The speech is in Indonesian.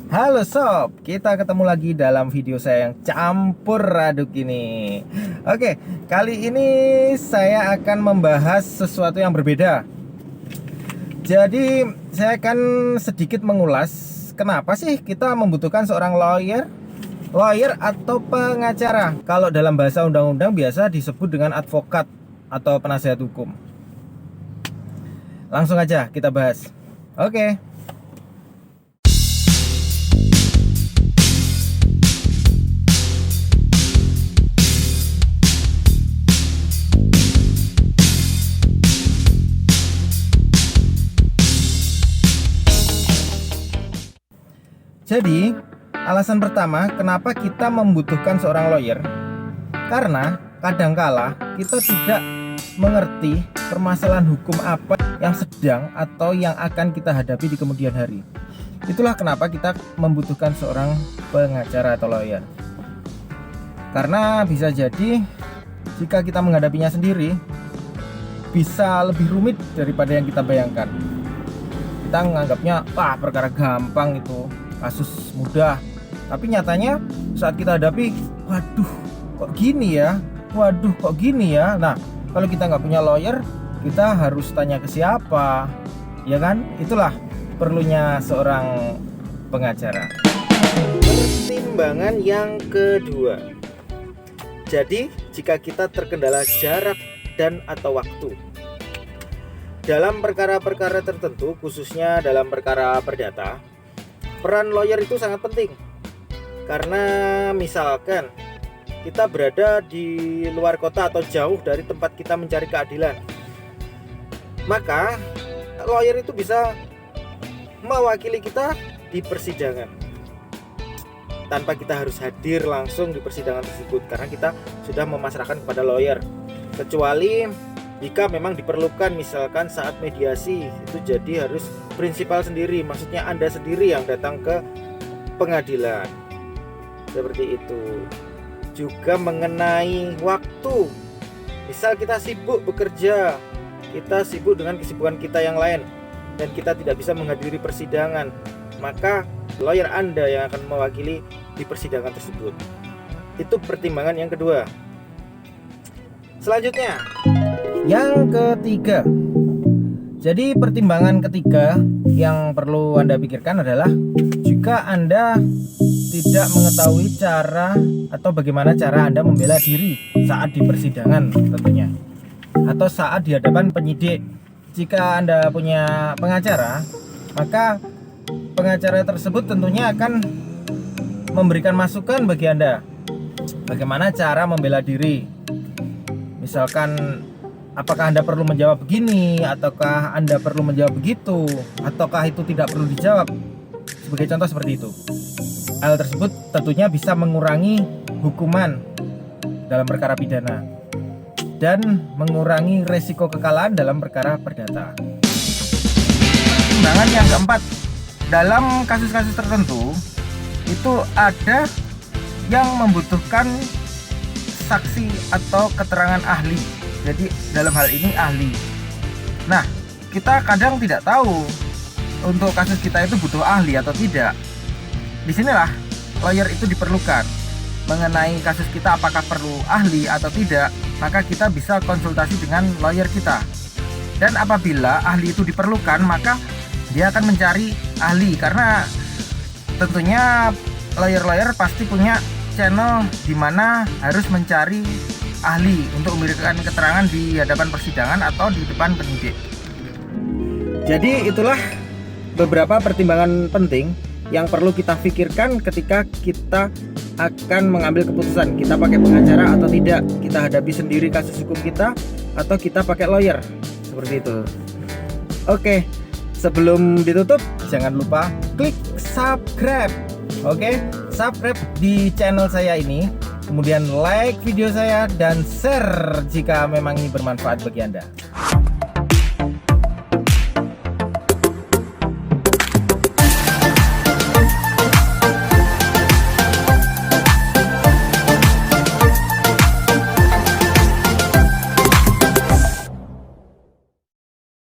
Halo sob, kita ketemu lagi dalam video saya yang campur aduk ini. Oke, kali ini saya akan membahas sesuatu yang berbeda. Jadi saya akan sedikit mengulas kenapa sih kita membutuhkan seorang lawyer atau pengacara. Kalau dalam bahasa undang-undang biasa disebut dengan advokat atau penasihat hukum. Langsung aja kita bahas. Oke. Jadi, alasan pertama kenapa kita membutuhkan seorang lawyer, karena kadangkala kita tidak mengerti permasalahan hukum apa yang sedang atau yang akan kita hadapi di kemudian hari. Itulah kenapa kita membutuhkan seorang pengacara atau lawyer. Karena bisa jadi jika kita menghadapinya sendiri bisa lebih rumit daripada yang kita bayangkan. Kita menganggapnya, perkara gampang itu, kasus mudah, tapi nyatanya saat kita hadapi, waduh kok gini ya, Nah, kalau kita nggak punya lawyer, kita harus tanya ke siapa, ya kan? Itulah perlunya seorang pengacara. Pertimbangan yang kedua, jadi jika kita terkendala jarak dan atau waktu dalam perkara-perkara tertentu, khususnya dalam perkara perdata, peran lawyer itu sangat penting. Karena misalkan kita berada di luar kota atau jauh dari tempat kita mencari keadilan, maka lawyer itu bisa mewakili kita di persidangan tanpa kita harus hadir langsung di persidangan tersebut, karena kita sudah memasrahkan kepada lawyer. Kecuali jika memang diperlukan, misalkan saat mediasi, itu jadi harus prinsipal sendiri, maksudnya Anda sendiri yang datang ke pengadilan. Seperti itu. Juga mengenai waktu. Misal kita sibuk bekerja, kita sibuk dengan kesibukan kita yang lain, dan kita tidak bisa menghadiri persidangan, maka lawyer Anda yang akan mewakili di persidangan tersebut. Itu pertimbangan yang kedua. Selanjutnya, yang ketiga. Jadi pertimbangan ketiga yang perlu Anda pikirkan adalah jika Anda tidak mengetahui cara atau bagaimana cara Anda membela diri saat di persidangan tentunya, atau saat di hadapan penyidik. Jika Anda punya pengacara, maka pengacara tersebut tentunya akan memberikan masukan bagi Anda bagaimana cara membela diri. Misalkan, apakah Anda perlu menjawab begini, ataukah Anda perlu menjawab begitu, ataukah itu tidak perlu dijawab. Sebagai contoh seperti itu. Hal tersebut tentunya bisa mengurangi hukuman dalam perkara pidana dan mengurangi resiko kekalahan dalam perkara perdata. Pertimbangan yang keempat, dalam kasus-kasus tertentu itu ada yang membutuhkan saksi atau keterangan ahli. Jadi dalam hal ini ahli. Nah, kita kadang tidak tahu untuk kasus kita itu butuh ahli atau tidak. Disinilah lawyer itu diperlukan. Mengenai kasus kita apakah perlu ahli atau tidak, maka kita bisa konsultasi dengan lawyer kita. Dan apabila ahli itu diperlukan, maka dia akan mencari ahli, karena tentunya lawyer pasti punya channel di mana harus mencari ahli untuk memberikan keterangan di hadapan persidangan atau di depan penyidik. Jadi itulah beberapa pertimbangan penting yang perlu kita pikirkan ketika kita akan mengambil keputusan, kita pakai pengacara atau tidak, kita hadapi sendiri kasus hukum kita, atau kita pakai lawyer. Seperti itu. Oke, sebelum ditutup jangan lupa klik subscribe. Oke, subscribe di channel saya ini, kemudian like video saya dan share jika memang ini bermanfaat bagi Anda.